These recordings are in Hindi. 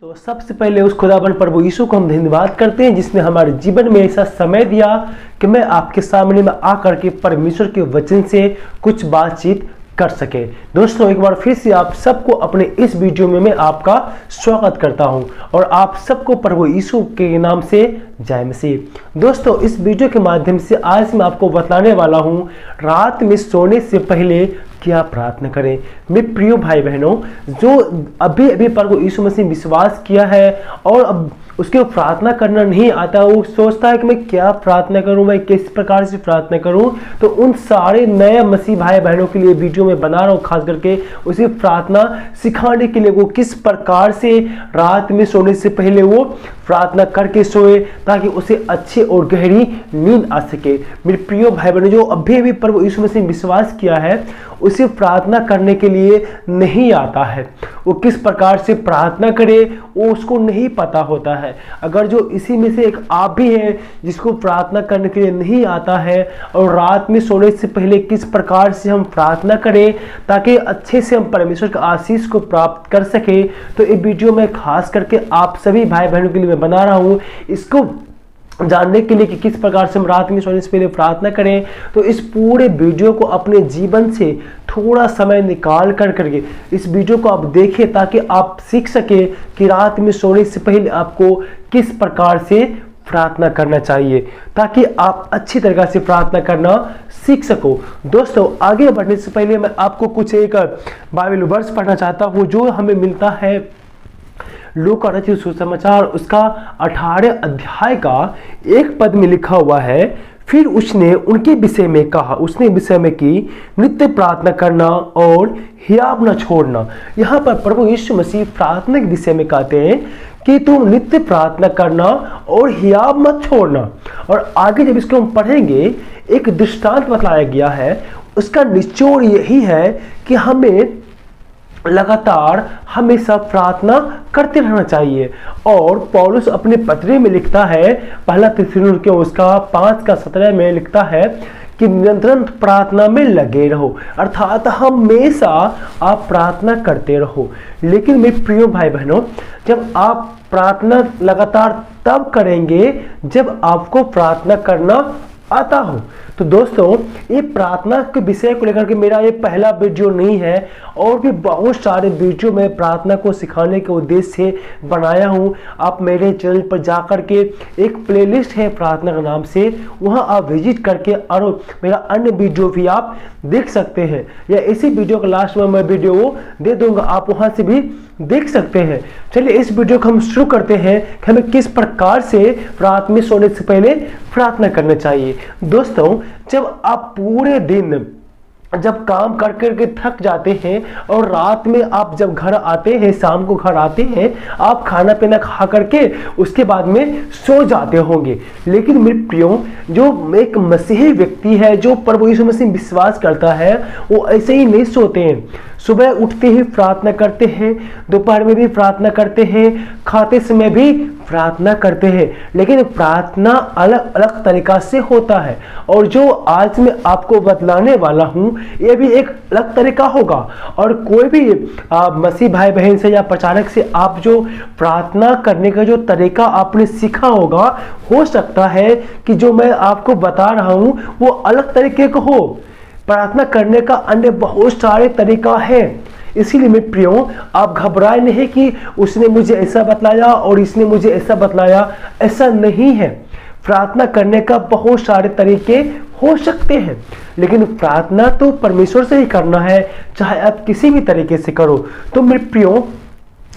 तो सबसे पहले उस खुदाबंद प्रभु यीशु को हम धन्यवाद करते हैं जिसने हमारे जीवन में ऐसा समय दिया कि मैं आपके सामने में आकर के परमेश्वर के वचन से कुछ बातचीत कर सके। दोस्तों, एक बार फिर से आप सबको अपने इस वीडियो में मैं आपका स्वागत करता हूं और आप सबको प्रभु यीशु के नाम से जय मसीह। दोस्तों, इस वीडियो के माध्यम से आज मैं आपको बताने वाला हूं रात में सोने से पहले क्या प्रार्थना करें। मेरे प्रिय भाई बहनों, जो अभी अभी प्रभु यीशु मसीह विश्वास किया है और अब उसके प्रार्थना करना नहीं आता, वो सोचता है कि मैं क्या प्रार्थना करूं, मैं किस प्रकार से प्रार्थना करूं, तो उन सारे नए मसीह भाई बहनों के लिए वीडियो में बना रहा हूं, खास करके उसे प्रार्थना सिखाने के लिए वो किस प्रकार से रात में सोने से पहले वो प्रार्थना करके सोए ताकि उसे अच्छी और गहरी नींद आ सके। मेरे प्रिय भाई बहनों, जो अभी अभी प्रभु यीशु मसीह विश्वास किया है उसे प्रार्थना करने के लिए नहीं आता है, वो किस प्रकार से प्रार्थना करे वो उसको नहीं पता होता है। अगर जो इसी में से एक आप भी हैं जिसको प्रार्थना करने के लिए नहीं आता है और रात में सोने से पहले किस प्रकार से हम प्रार्थना करें ताकि अच्छे से हम परमेश्वर के आशीष को प्राप्त कर सके, तो ये वीडियो में खास करके आप सभी भाई बहनों के लिए मैं बना रहा हूँ, इसको जानने के लिए कि किस प्रकार से हम रात में सोने से पहले प्रार्थना करें। तो इस पूरे वीडियो को अपने जीवन से थोड़ा समय निकाल कर करके इस वीडियो को आप देखें ताकि आप सीख सके कि रात में सोने से पहले आपको किस प्रकार से प्रार्थना करना चाहिए ताकि आप अच्छी तरह से प्रार्थना करना सीख सको। दोस्तों, आगे बढ़ने से पहले मैं आपको कुछ एक बाइबल वर्स पढ़ना चाहता हूँ जो हमें मिलता है लूका रचित सुसमाचार उसका 18 अध्याय का एक पद में लिखा हुआ है, फिर उसने उनके विषय में कहा, उसने विषय में की नित्य प्रार्थना करना और हियाव न छोड़ना। यहाँ पर प्रभु यीशु मसीह प्रार्थना के विषय में कहते हैं कि तुम नित्य प्रार्थना करना और हियाव मत छोड़ना। और आगे जब इसको हम पढ़ेंगे एक दृष्टांत बताया गया है, उसका निचोड़ यही है कि हमें लगातार हमेशा प्रार्थना करते रहना चाहिए। और पौलुस अपने पत्री में लिखता है, पहला थिस्सलुनीके उसका 5:17 में लिखता है कि निरंतर प्रार्थना में लगे रहो, अर्थात हमेशा आप प्रार्थना करते रहो। लेकिन मेरे प्रिय भाई बहनों, जब आप प्रार्थना लगातार तब करेंगे जब आपको प्रार्थना करना आता हो। तो दोस्तों, ये प्रार्थना के विषय को लेकर के मेरा ये पहला वीडियो नहीं है, और भी बहुत सारे वीडियो मैं प्रार्थना को सिखाने के उद्देश्य से बनाया हूँ। आप मेरे चैनल पर जाकर के एक प्लेलिस्ट है प्रार्थना के नाम से, वहाँ आप विजिट करके और मेरा अन्य वीडियो भी आप देख सकते हैं, या इसी वीडियो के लास्ट में मैं वीडियो दे दूंगा, आप वहाँ से भी देख सकते हैं। चलिए इस वीडियो को हम शुरू करते हैं कि हमें किस प्रकार से रात में सोने से पहले प्रार्थना करना चाहिए। दोस्तों, जब आप पूरे दिन जब काम कर करके थक जाते हैं और रात में आप जब घर आते हैं, शाम को घर आते हैं, आप खाना पीना खा करके उसके बाद में सो जाते होंगे। लेकिन मेरे प्रियो, जो एक मसीही व्यक्ति है, जो प्रभु यीशु मसीह विश्वास करता है, वो ऐसे ही नहीं सोते हैं। सुबह उठते ही प्रार्थना करते हैं, दोपहर में भी प्रार्थना करते हैं, खाते समय भी प्रार्थना करते हैं, लेकिन प्रार्थना अलग अलग तरीका से होता है। और जो आज मैं आपको बतलाने वाला हूँ ये भी एक अलग तरीका होगा। और कोई भी मसीह भाई बहन से या प्रचारक से आप जो प्रार्थना करने का जो तरीका आपने सीखा होगा, हो सकता है कि जो मैं आपको बता रहा हूँ वो अलग तरीके का हो। प्रार्थना करने का अन्य बहुत सारे तरीका है, इसीलिए मेरे प्रियो, आप घबराए नहीं कि उसने मुझे ऐसा बतलाया और इसने मुझे ऐसा बतलाया, ऐसा नहीं है। प्रार्थना करने का बहुत सारे तरीके हो सकते हैं, लेकिन प्रार्थना तो परमेश्वर से ही करना है, चाहे आप किसी भी तरीके से करो। तो मेरे प्रियो,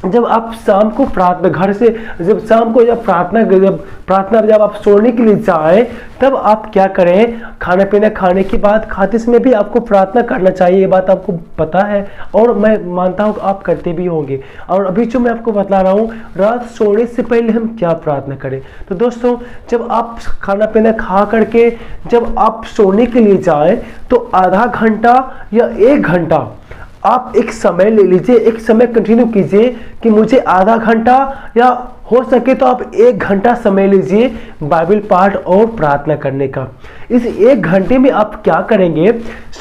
जब आप शाम को प्रार्थना घर से जब शाम को जब प्रार्थना जब आप सोने के लिए जाएं, तब आप क्या करें, खाना पीना खाने के बाद खाते समय भी आपको प्रार्थना करना चाहिए। ये बात आपको पता है और मैं मानता हूँ आप करते भी होंगे। और अभी जो मैं आपको बता रहा हूँ रात सोने से पहले हम क्या प्रार्थना करें। तो दोस्तों, जब आप खाना पीना खा करके जब आप सोने के लिए जाएं, तो आधा घंटा या 1 घंटा आप एक समय ले लीजिए, एक समय कंटिन्यू कीजिए कि मुझे आधा घंटा या हो सके तो आप 1 घंटा समय लीजिए बाइबल पाठ और प्रार्थना करने का। इस 1 घंटे में आप क्या करेंगे,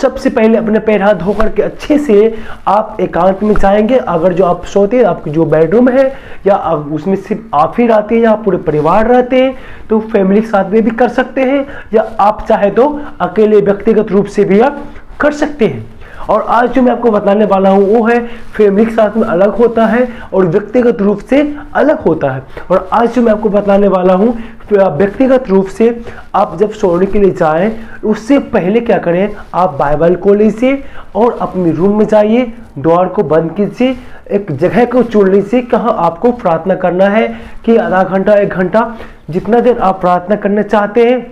सबसे पहले अपने पैर हाथ धोकर के अच्छे से आप एकांत में जाएंगे। अगर जो आप सोते हैं, आपकी जो बेडरूम है या उसमें सिर्फ आप ही रहते हैं या पूरे परिवार रहते हैं, तो फैमिली के साथ में भी कर सकते हैं, या आप चाहे तो अकेले व्यक्तिगत रूप से भी आप कर सकते हैं। और आज जो मैं आपको बताने वाला हूं वो है फैमिली के साथ में अलग होता है और व्यक्तिगत रूप से अलग होता है। और आज जो मैं आपको बताने वाला हूं व्यक्तिगत रूप से आप जब सोने के लिए जाएं उससे पहले क्या करें, आप बाइबल को लीजिए और अपने रूम में जाइए, द्वार को बंद कीजिए, एक जगह को चुन लीजिए कहाँ आपको प्रार्थना करना है, कि आधा घंटा 1 घंटा जितना देर आप प्रार्थना करना चाहते हैं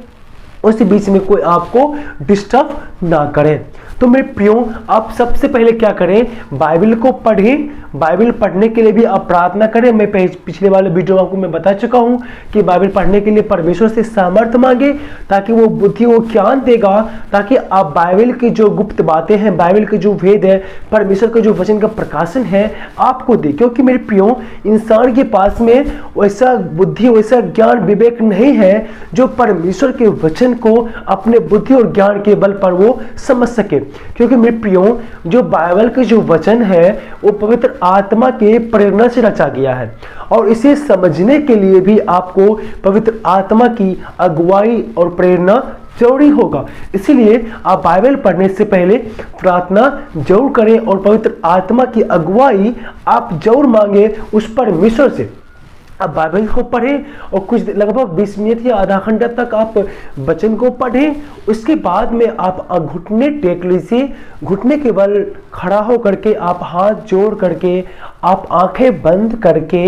उस बीच में कोई आपको डिस्टर्ब ना करे। तो मेरे प्रियो, आप सबसे पहले क्या करें, बाइबल को पढ़ें। बाइबल पढ़ने के लिए भी आप प्रार्थना करें। मैं पिछले वाले वीडियो में आपको मैं बता चुका हूं कि बाइबल पढ़ने के लिए परमेश्वर से सामर्थ्य मांगे, ताकि वो बुद्धि वो ज्ञान देगा, ताकि आप बाइबल की जो गुप्त बातें हैं, बाइबल के जो वेद है, परमेश्वर के जो वचन का प्रकाशन है आपको दे। क्योंकि मेरे प्रियो, इंसान के पास में वैसा बुद्धि वैसा ज्ञान विवेक नहीं है जो परमेश्वर के वचन को अपने बुद्धि और ज्ञान के बल पर वो समझ सके। क्योंकि मेरे प्रियो, जो बाइबल के जो वचन है वो पवित्र आत्मा के प्रेरणा से रचा गया है, और इसे समझने के लिए भी आपको पवित्र आत्मा की अगुवाई और प्रेरणा जरूरी होगा। इसीलिए आप बाइबल पढ़ने से पहले प्रार्थना जरूर करें और पवित्र आत्मा की अगुवाई आप जरूर मांगे उस परमेश्वर से। आप बाइबल को पढ़ें और कुछ लगभग 20 मिनट या आधा घंटा तक आप वचन को पढ़ें। उसके बाद में आप घुटने टेक लीजिए, घुटने के बल खड़ा हो करके आप हाथ जोड़ करके आप आंखें बंद करके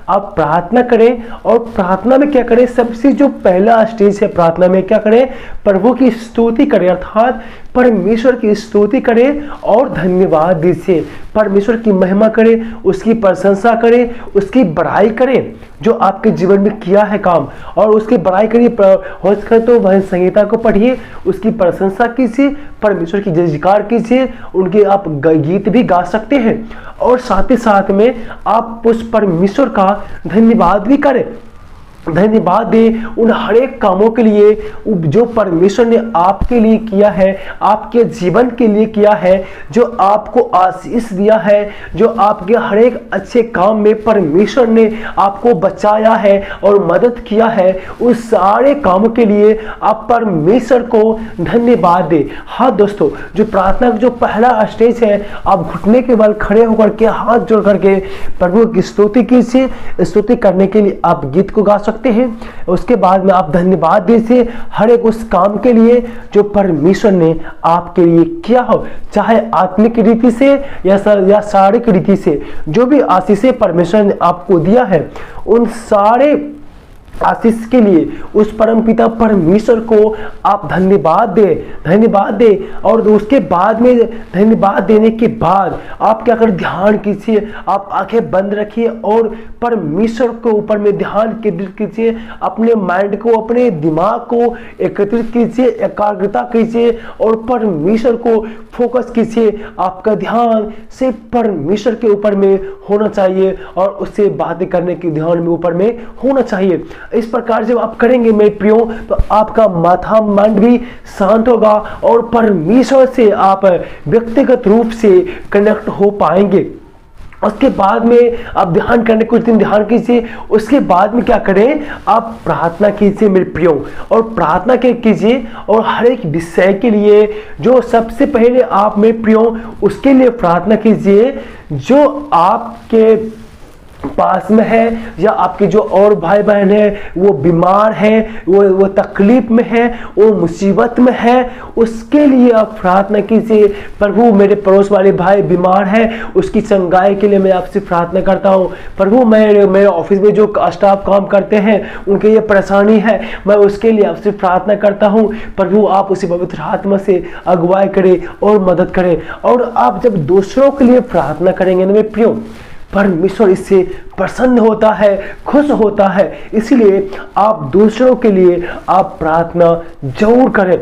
आप प्रार्थना करें। और प्रार्थना में क्या करें, सबसे जो पहला स्टेज है प्रार्थना में क्या करें, प्रभु की स्तुति करें, अर्थात परमेश्वर की स्तुति करें और धन्यवाद दीजिए, परमेश्वर की महिमा करें, उसकी प्रशंसा करें, उसकी बड़ाई करें जो आपके जीवन में किया है काम, और उसकी बड़ाई करिए। हो सके तो भजन संहिता को पढ़िए, उसकी प्रशंसा कीजिए, परमेश्वर की जयजयकार कीजिए, उनके आप गीत भी गा सकते हैं, और साथ ही साथ में आप उस परमेश्वर का धन्यवाद भी करें। धन्यवाद दे उन हर एक कामों के लिए जो परमेश्वर ने आपके लिए किया है, आपके जीवन के लिए किया है, जो आपको आशीष दिया है, जो आपके हर एक अच्छे काम में परमेश्वर ने आपको बचाया है और मदद किया है। उस सारे कामों के लिए आप परमेश्वर को धन्यवाद दे। हाँ दोस्तों, जो प्रार्थना का जो पहला स्टेज है, आप घुटने के बल खड़े होकर के हाथ जोड़ करके प्रभु की स्तुति कीजिए। स्तुति करने के लिए आप गीत को गा सकते हैं। उसके बाद में आप धन्यवाद दीजिए हर एक उस काम के लिए जो परमेश्वर ने आपके लिए किया हो, चाहे आत्मिक रीति से या शारीरिक रीति से। जो भी आशीषें परमेश्वर ने आपको दिया है, उन सारे आशीष के लिए उस परमपिता परमेश्वर को आप धन्यवाद दे। और उसके बाद में धन्यवाद देने के बाद आप क्या कर, ध्यान कीजिए, आप आंखें बंद रखिए और परमेश्वर के ऊपर में ध्यान केंद्रित कीजिए। अपने माइंड को, अपने दिमाग को एकत्रित कीजिए, एकाग्रता कीजिए और परमेश्वर को फोकस कीजिए। आपका ध्यान सिर्फ परमेश्वर के ऊपर में होना चाहिए और उससे बातें करने के ध्यान में ऊपर में होना चाहिए। इस प्रकार जब आप करेंगे मेरे प्रियो, तो आपका माथा मन भी शांत होगा और परमेश्वर से आप व्यक्तिगत रूप से कनेक्ट हो पाएंगे। उसके बाद में आप ध्यान करने कुछ दिन ध्यान कीजिए। उसके बाद में क्या करें, आप प्रार्थना कीजिए मेरे प्रियो, और प्रार्थना कीजिए और हर एक विषय के लिए जो सबसे पहले आप मेरे प्रियो उसके लिए प्रार्थना कीजिए जो आपके पास में है, या आपके जो और भाई बहन है वो बीमार है, वो तकलीफ में है, वो मुसीबत में है, उसके लिए आप प्रार्थना कीजिए। प्रभु, मेरे पड़ोस वाले भाई बीमार है, उसकी चंगाई के लिए मैं आपसे प्रार्थना करता हूँ। प्रभु, मेरे ऑफिस में जो स्टाफ काम करते हैं उनके ये परेशानी है, मैं उसके लिए आपसे प्रार्थना करता हूँ। प्रभु, आप उसी पवित्र आत्मा से अगुवाई करें और मदद करें। और आप जब दूसरों के लिए प्रार्थना करेंगे ना मेरे प्रियो, परमेश्वर इससे प्रसन्न होता है, खुश होता है। इसीलिए आप दूसरों के लिए आप प्रार्थना जरूर करें।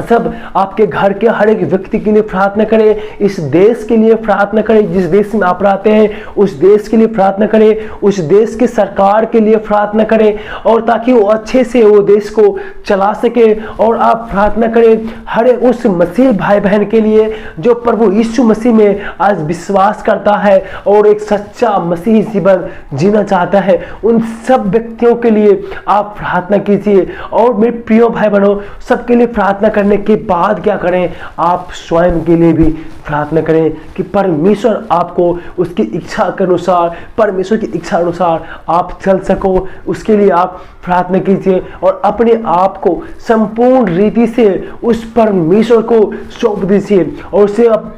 सब आपके घर के हर एक व्यक्ति के लिए प्रार्थना करें, इस देश के लिए प्रार्थना करें, जिस देश में आप रहते हैं उस देश के लिए प्रार्थना करें, उस देश की सरकार के लिए प्रार्थना करें, और ताकि वो अच्छे से वो देश को चला सके। और आप प्रार्थना करें हर एक उस मसीह भाई बहन के लिए जो प्रभु यीशु मसीह में आज विश्वास करता है और एक सच्चा मसीही जीवन जीना चाहता है, उन सब व्यक्तियों के लिए आप प्रार्थना कीजिए। और मेरे प्रिय भाई बहनों, सबके लिए प्रार्थना करने के बाद क्या करें, आप स्वयं के लिए भी प्रार्थना करें कि परमेश्वर आपको उसकी इच्छा के अनुसार, परमेश्वर की इच्छा अनुसार आप चल सको। उसके लिए आप प्रार्थना कीजिए और अपने आप को संपूर्ण रीति से उस परमेश्वर को सौंप दीजिए और उसे आप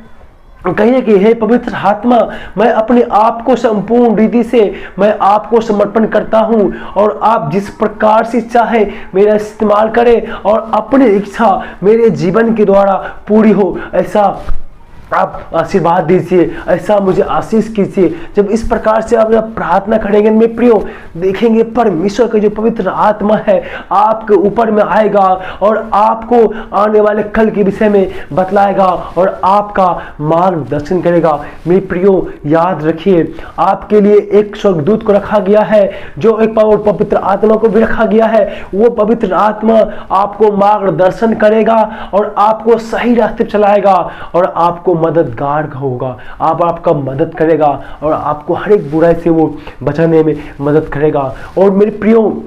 कहिए कि हे पवित्र आत्मा, मैं अपने आप को संपूर्ण रीति से मैं आपको समर्पण करता हूं और आप जिस प्रकार से चाहे मेरा इस्तेमाल करें और अपनी इच्छा मेरे जीवन के द्वारा पूरी हो, ऐसा आप आशीर्वाद दीजिए, ऐसा मुझे आशीष कीजिए। जब इस प्रकार से आप प्रार्थना करेंगे मेरे प्रियो, देखेंगे परमेश्वर का जो पवित्र आत्मा है आपके ऊपर में आएगा और आपको आने वाले कल के विषय में बतलाएगा और आपका मार्गदर्शन करेगा। मेरे प्रियो, याद रखिए आपके लिए एक स्वर्गदूत को रखा गया है, जो एक पवित्र आत्मा को भी रखा गया है। वो पवित्र आत्मा आपको मार्गदर्शन करेगा और आपको सही रास्ते पर चलाएगा और आपको मददगार होगा। आपका मदद करेगा और आपको हर एक बुराई से वो बचाने में मदद करेगा। और मेरे प्रियो,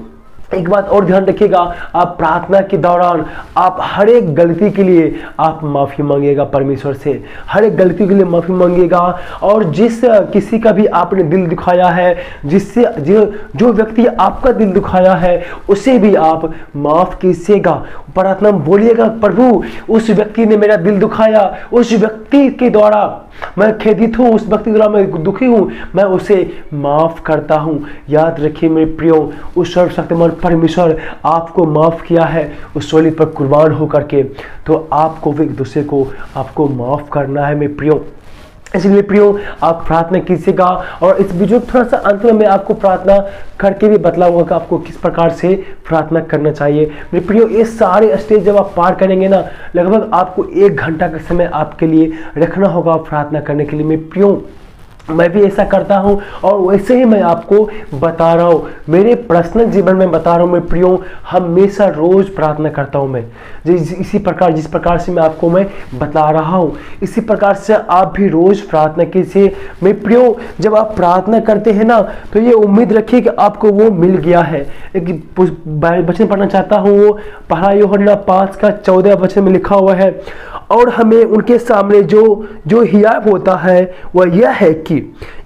एक बात और ध्यान रखिएगा, आप प्रार्थना के दौरान आप हर एक गलती के लिए आप माफ़ी मांगिएगा परमेश्वर से, हर एक गलती के लिए माफ़ी मांगिएगा। और जिस किसी का भी आपने दिल दुखाया है, जिससे जो व्यक्ति आपका दिल दुखाया है उसे भी आप माफ़ कीजिएगा। प्रार्थना बोलिएगा, प्रभु उस व्यक्ति ने मेरा दिल दुखाया, उस व्यक्ति के द्वारा मैं खेदित हूँ, उस व्यक्ति द्वारा मैं दुखी हूँ, मैं उसे माफ़ करता हूँ। याद रखिए मेरे प्रियो, उस सर्वशक्तिमान परमेश्वर आपको माफ़ किया है उस सोली पर कुर्बान होकर के, तो आपको भी एक दूसरे को आपको माफ़ करना है मेरे प्रियो। इसलिए प्रियो, आप प्रार्थना कीजिएगा। और इस वीडियो थोड़ा सा अंत में मैं आपको प्रार्थना करके भी बतलाऊंगा कि आपको किस प्रकार से प्रार्थना करना चाहिए। मेरे प्रियो, ये सारे स्टेज जब आप पार करेंगे ना, लगभग आपको 1 घंटा का समय आपके लिए रखना होगा प्रार्थना करने के लिए। मेरे प्रियो, मैं भी ऐसा करता हूं और वैसे ही मैं आपको बता रहा हूं, मेरे पर्सनल जीवन में बता रहा हूं मेरे प्रियो, हमेशा रोज प्रार्थना करता हूं मैं। इसी प्रकार जिस प्रकार से मैं आपको मैं बता रहा हूं, इसी प्रकार से आप भी रोज प्रार्थना कीजिए मेरे प्रियो। जब आप प्रार्थना करते हैं ना, तो ये उम्मीद रखिए कि आपको वो मिल गया है। एक वचन पढ़ना चाहता हूँ, वो पहला यूहन्ना 5:14 वचन में लिखा हुआ है, और हमें उनके सामने जो हियाब होता है वह यह है कि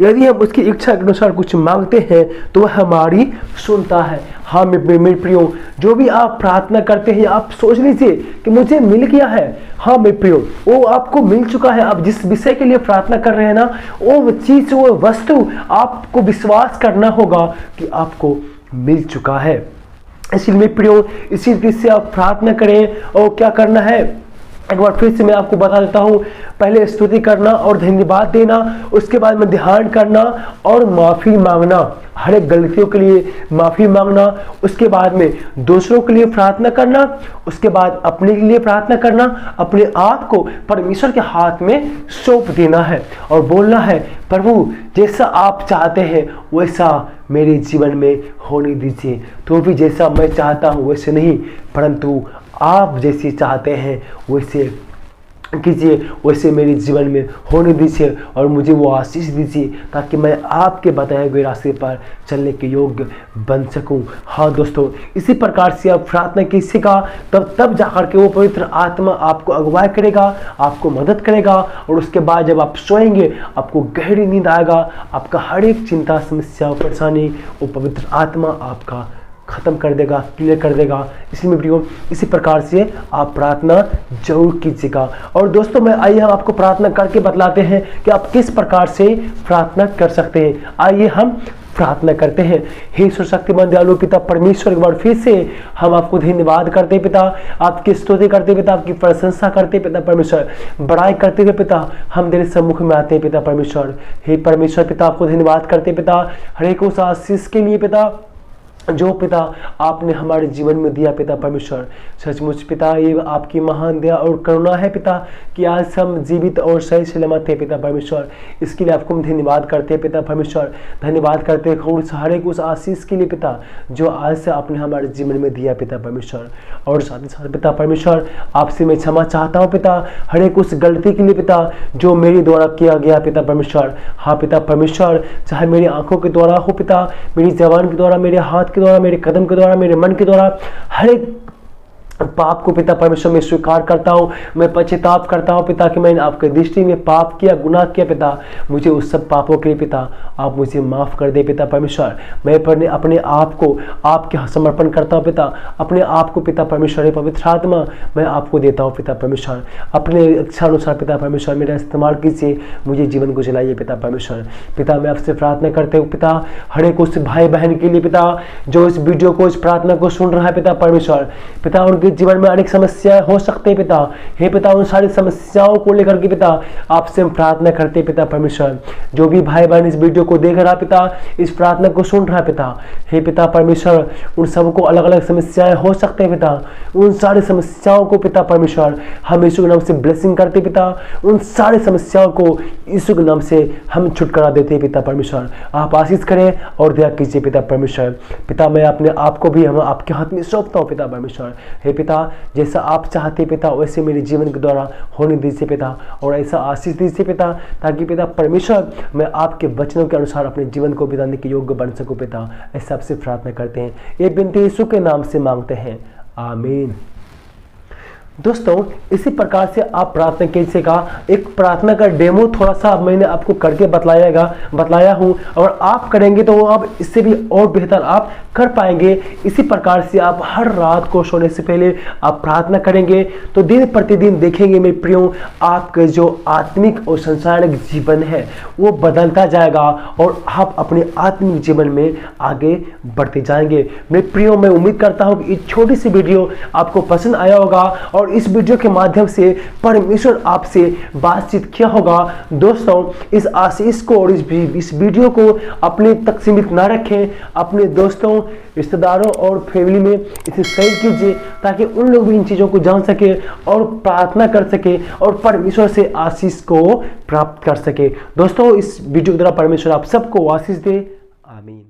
यदि हम उसकी इच्छा के अनुसार कुछ मांगते हैं तो वह हमारी सुनता है। हाँ मेरे प्रियो, जो भी आप प्रार्थना करते हैं आप सोच लीजिए कि मुझे मिल गया है। हाँ मेरे प्रियो, वो आपको मिल चुका है। आप जिस विषय के लिए प्रार्थना कर रहे हैं ना, वो चीज, वो वस्तु आपको विश्वास करना होगा कि आपको मिल चुका है। इसलिए मेरे प्रियो, इसी रीति से आप प्रार्थना करें। और क्या करना है, एक बार फिर से मैं आपको बता देता हूं, पहले स्तुति करना और धन्यवाद देना, उसके बाद में ध्यान करना और माफ़ी मांगना, हर एक गलतियों के लिए माफ़ी मांगना, उसके बाद में दूसरों के लिए प्रार्थना करना, उसके बाद अपने लिए प्रार्थना करना, अपने आप को परमेश्वर के हाथ में सौंप देना है और बोलना है, प्रभु जैसा आप चाहते हैं वैसा मेरे जीवन में होने दीजिए। तो भी जैसा मैं चाहता हूँ वैसे नहीं, परंतु आप जैसे चाहते हैं वैसे कीजिए, वैसे मेरे जीवन में होने दीजिए और मुझे वो आशीष दीजिए, ताकि मैं आपके बताए हुए रास्ते पर चलने के योग्य बन सकूं। हाँ दोस्तों, इसी प्रकार से आप प्रार्थना कीजिएगा, तब जाकर के वो पवित्र आत्मा आपको अगुवाई करेगा, आपको मदद करेगा। और उसके बाद जब आप सोएंगे आपको गहरी नींद आएगा, आपका हर एक चिंता, समस्या, परेशानी वो पवित्र आत्मा आपका खत्म कर देगा, क्लियर कर देगा। इसलिए प्रियो, इसी प्रकार से आप प्रार्थना जरूर कीजिएगा। और दोस्तों, मैं आइए हम आपको प्रार्थना करके बतलाते हैं कि आप किस प्रकार से प्रार्थना कर सकते हैं। आइए हम प्रार्थना करते हैं। हे सर्वशक्तिमान दयालु पिता परमेश्वर, एक बार फिर से हम आपको धन्यवाद करते पिता, आपकी स्तुति करते पिता, आपकी प्रशंसा करते पिता परमेश्वर, बड़ाई करते हुए पिता हम तेरे सम्मुख में आते हैं पिता परमेश्वर। हे परमेश्वर पिता, आपको धन्यवाद करते पिता हर एक उस आशीष के लिए पिता जो पिता आपने हमारे जीवन में दिया पिता परमेश्वर, सचमुच पिता ये आपकी महान दया और करुणा है पिता कि आज हम जीवित और सही सलामत थे पिता परमेश्वर। इसके लिए आपको हम धन्यवाद करते हैं पिता परमेश्वर, धन्यवाद करते हैं उस हर एक उस आशीष के लिए पिता जो आज से आपने हमारे जीवन में दिया पिता परमेश्वर। और साथ ही साथ पिता परमेश्वर आपसे मैं क्षमा चाहता हूँ पिता हर एक उस गलती के लिए पिता जो मेरे द्वारा किया गया पिता परमेश्वर। हाँ पिता परमेश्वर, चाहे मेरी आंखों के द्वारा हो पिता, मेरी जबान के द्वारा, मेरे हाथ के द्वारा, मेरे कदम के द्वारा, मेरे मन के द्वारा, हर एक पाप को पिता परमेश्वर मैं स्वीकार करता हूँ। मैं पश्चाताप करता हूँ पिता कि मैंने आपके दृष्टि में पाप किया, गुनाह किया पिता। मुझे उस सब पापों के लिए पिता आप मुझे माफ़ कर दे पिता परमेश्वर। मैं अपने आप को आपके समर्पण करता हूँ पिता, अपने आप को पिता परमेश्वर, पवित्र आत्मा मैं आपको देता हूँ पिता परमेश्वर। अपने इच्छा अनुसार पिता परमेश्वर मेरा इस्तेमाल कीजिए, मुझे जीवन को चलाइए पिता परमेश्वर। पिता मैं आपसे प्रार्थना करते हुए पिता हर एक उस भाई बहन के लिए पिता जो इस वीडियो को, इस प्रार्थना को सुन रहा है पिता परमेश्वर। पिता उनके जीवन में अनेक समस्याएं हो सकते हैं पिता, हे पिता उन सारी समस्याओं को लेकर के पिता आपसे हम प्रार्थना करते हैं पिता परमेश्वर। जो भी भाई बहन इस वीडियो को देख रहा पिता, इस प्रार्थना को सुन रहा पिता, हे पिता परमेश्वर उन सबको अलग अलग समस्याएं हो सकते हैं पिता, उन सारी समस्याओं को पिता परमेश्वर हम यीशु के नाम से ब्लेसिंग करते पिता। उन सारी समस्याओं को यीशु के नाम से हम छुटकारा देते पिता परमेश्वर। आप आशीष करें और दया कीजिए पिता परमेश्वर। पिता मैं अपने आप को भी हम आपके हाथ में सौंपता हूँ पिता परमेश्वर। हे पिता जैसा आप चाहते पिता वैसे मेरे जीवन के द्वारा होने दीजिए पिता, और ऐसा आशीष दीजिए पिता ताकि पिता परमेश्वर मैं आपके वचनों के अनुसार अपने जीवन को बिताने के योग्य बन सकूं पिता। ऐसा आपसे प्रार्थना करते हैं, ये विनती यीशु के नाम से मांगते हैं, आमीन। दोस्तों इसी प्रकार से आप प्रार्थना कीजिएगा। एक प्रार्थना का डेमो थोड़ा सा मैंने आपको करके बतलाया हूँ, और आप करेंगे तो आप इससे भी और बेहतर आप कर पाएंगे। इसी प्रकार से आप हर रात को सोने से पहले आप प्रार्थना करेंगे तो दिन प्रतिदिन देखेंगे मेरे प्रियो आपका जो आत्मिक और संसारिक जीवन है वो बदलता जाएगा और आप अपने आत्मिक जीवन में आगे बढ़ते जाएंगे। मेरे प्रियो मैं उम्मीद करता हूँ कि इस छोटी सी वीडियो आपको पसंद आया होगा और इस वीडियो के माध्यम से परमेश्वर आपसे बातचीत किया होगा। दोस्तों इस आशीष को और इस वीडियो को अपने तक सीमित ना रखें, अपने दोस्तों, रिश्तेदारों और फैमिली में इसे शेयर कीजिए ताकि उन लोग भी इन चीज़ों को जान सके और प्रार्थना कर सके और परमेश्वर से आशीष को प्राप्त कर सके। दोस्तों इस वीडियो के द्वारा परमेश्वर आप सबको आशीष दे, आमीन।